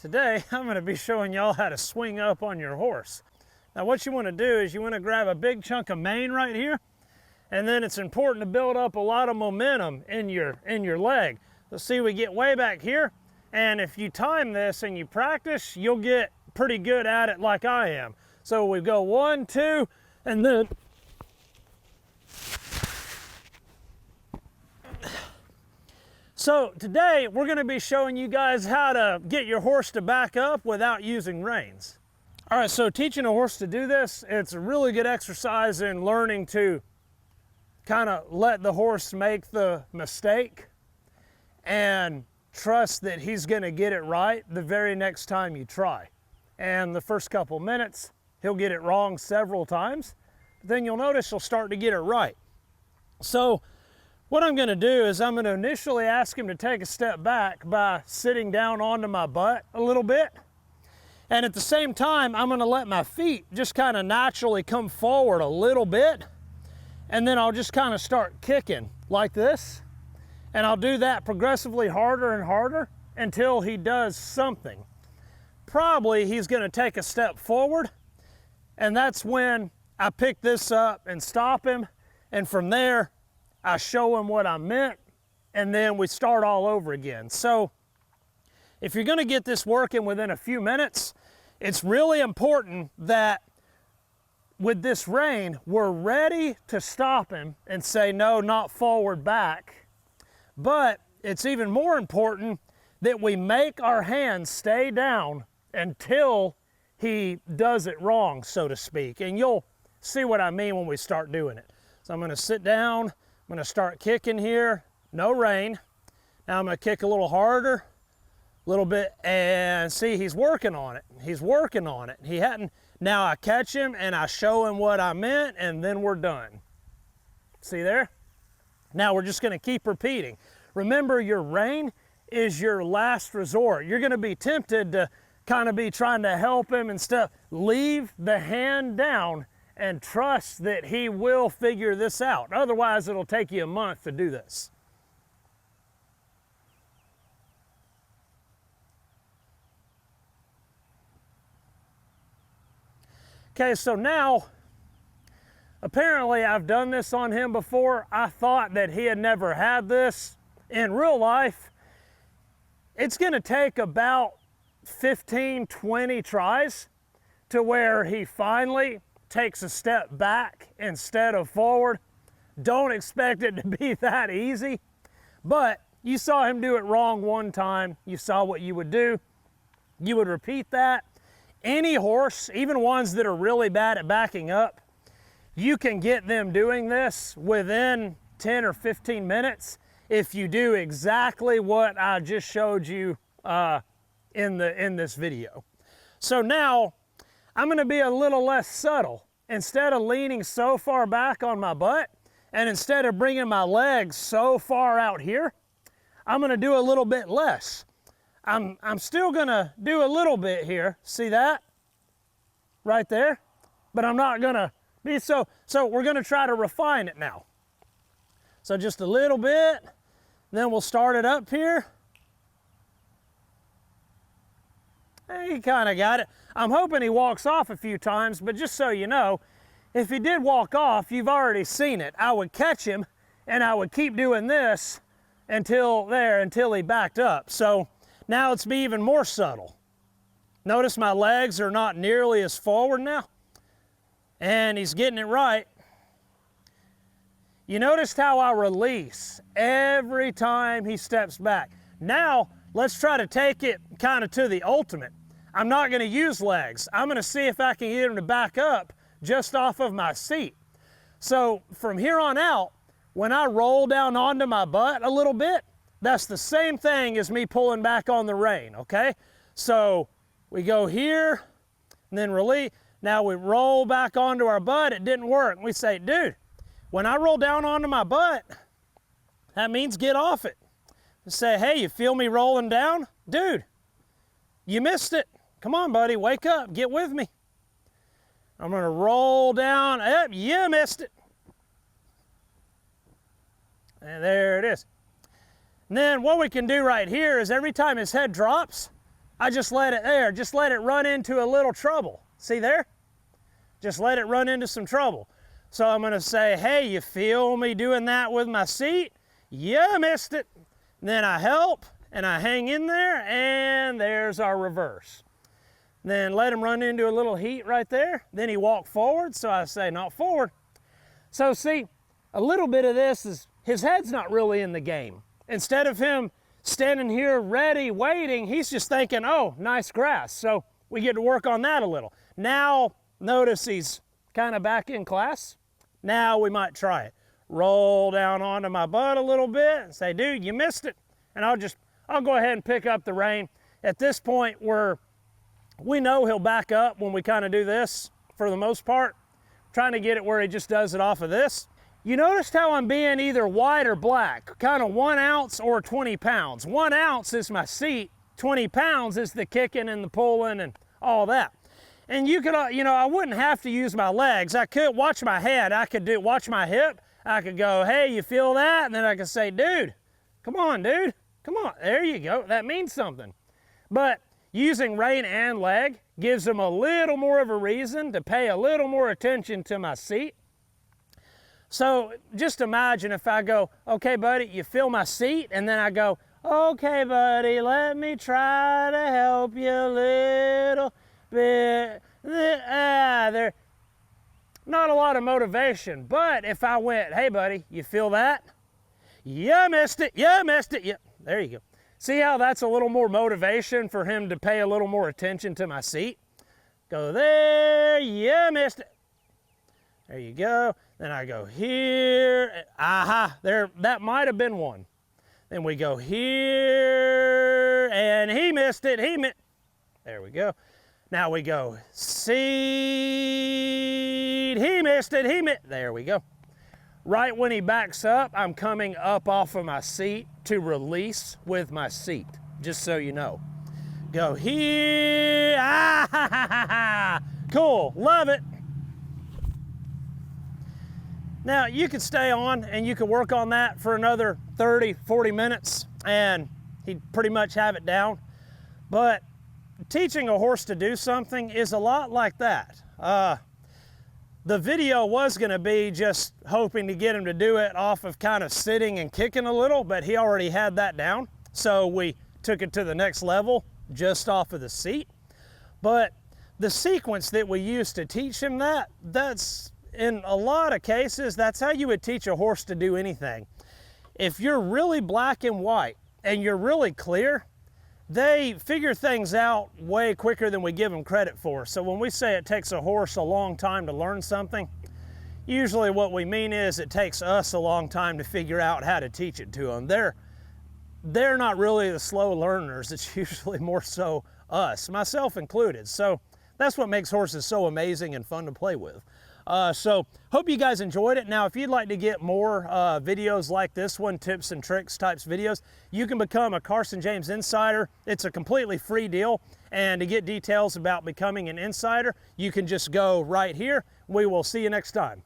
Today, I'm going to be showing y'all how to swing up on your horse. Now what you want to do is you want to grab a big chunk of mane right here, and then it's important to build up a lot of momentum in your leg. So see, we get way back here, and if you time this and you practice, you'll get pretty good at it like I am. So we go 1, 2, and then so today we're going to be showing you guys how to get your horse to back up without using reins. All right, so teaching a horse to do this, it's a really good exercise in learning to kind of let the horse make the mistake and trust that he's going to get it right the very next time you try. And the first couple minutes, he'll get it wrong several times, but then you'll notice he'll start to get it right. So what I'm going to do is I'm going to initially ask him to take a step back by sitting down onto my butt a little bit. And at the same time, I'm going to let my feet just kind of naturally come forward a little bit. And then I'll just kind of start kicking like this. And I'll do that progressively harder and harder until he does something. Probably he's going to take a step forward. And that's when I pick this up and stop him. And from there, I show him what I meant, and then we start all over again. So if you're going to get this working within a few minutes, it's really important that with this rein, we're ready to stop him and say, no, not forward, back. But it's even more important that we make our hands stay down until he does it wrong, so to speak. And you'll see what I mean when we start doing it. So I'm going to sit down. I'm going to start kicking here, no rein. Now I'm going to kick a little harder, a little bit, and see, he's working on it. He's working on it. He hadn't. Now I catch him and I show him what I meant, and then we're done. See there? Now we're just going to keep repeating. Remember, your rein is your last resort. You're going to be tempted to kind of be trying to help him and stuff. Leave the hand down and trust that he will figure this out. Otherwise, it'll take you a month to do this. Okay, so now, apparently I've done this on him before. I thought that he had never had this. In real life, it's gonna take about 15, 20 tries to where he finally takes a step back instead of forward. Don't expect it to be that easy, but you saw him do it wrong one time. You saw what you would do. You would repeat that. Any horse, even ones that are really bad at backing up, you can get them doing this within 10 or 15 minutes if you do exactly what I just showed you in this video. So now, I'm going to be a little less subtle. Instead of leaning so far back on my butt, and instead of bringing my legs so far out here, I'm going to do a little bit less. I'm still going to do a little bit here. See that? Right there? But I'm not going to be so we're going to try to refine it now. So just a little bit, then we'll start it up here. He kind of got it. I'm hoping he walks off a few times, but just so you know, if he did walk off, you've already seen it. I would catch him and I would keep doing this until he backed up. So now let's be even more subtle. Notice my legs are not nearly as forward now, and he's getting it right. You noticed how I release every time he steps back. Now, let's try to take it kind of to the ultimate. I'm not going to use legs. I'm going to see if I can get him to back up just off of my seat. So from here on out, when I roll down onto my butt a little bit, that's the same thing as me pulling back on the rein, okay? So we go here, and then release. Now we roll back onto our butt. It didn't work. We say, dude, when I roll down onto my butt, that means get off it. Say, hey, you feel me rolling down? Dude, you missed it. Come on, buddy, wake up, get with me. I'm gonna roll down. Yep, you missed it. And there it is. And then what we can do right here is every time his head drops, I just let it there, just let it run into a little trouble. See there? Just let it run into some trouble. So I'm gonna say, hey, you feel me doing that with my seat? You missed it. Then I help and I hang in there, and there's our reverse. Then let him run into a little heat right there. Then he walked forward, so I say, not forward. So see, a little bit of this is, his head's not really in the game. Instead of him standing here ready, waiting, he's just thinking, oh, nice grass. So we get to work on that a little. Now, notice he's kind of back in class. Now we might try it. Roll down onto my butt a little bit and say, dude, you missed it. And I'll go ahead and pick up the rein. At this point, we know he'll back up when we kind of do this for the most part. Trying to get it where he just does it off of this. You noticed how I'm being either white or black, kind of 1 ounce or 20 pounds. 1 ounce is my seat, 20 pounds is the kicking and the pulling and all that. And you could, I wouldn't have to use my legs. I could watch my head, watch my hip. I could go, hey, you feel that? And then I could say, dude, come on, dude, come on. There you go, that means something. But using rein and leg gives them a little more of a reason to pay a little more attention to my seat. So just imagine if I go, okay, buddy, you feel my seat? And then I go, okay, buddy, let me try to help you a little bit. There, not a lot of motivation. But if I went, hey, buddy, you feel that? You missed it, you missed it. Yeah, there you go. See how that's a little more motivation for him to pay a little more attention to my seat? Go there, you missed it. There you go. Then I go here, aha, there, that might have been one. Then we go here, and he missed it, there we go. Now we go seat, he missed it, there we go. Right when he backs up, I'm coming up off of my seat to release with my seat, just so you know. Go here, ah, cool, love it. Now, you could stay on and you could work on that for another 30, 40 minutes and he'd pretty much have it down. But teaching a horse to do something is a lot like that. The video was going to be just hoping to get him to do it off of kind of sitting and kicking a little, but he already had that down. So we took it to the next level just off of the seat. But the sequence that we used to teach him that's, in a lot of cases, that's how you would teach a horse to do anything. If you're really black and white and you're really clear, they figure things out way quicker than we give them credit for. So when we say it takes a horse a long time to learn something, usually what we mean is it takes us a long time to figure out how to teach it to them. They're not really the slow learners. It's usually more so us, myself included. So that's what makes horses so amazing and fun to play with. So hope you guys enjoyed it. Now, if you'd like to get more videos like this one, tips and tricks types videos, you can become a Carson James Insider. It's a completely free deal. And to get details about becoming an insider, you can just go right here. We will see you next time.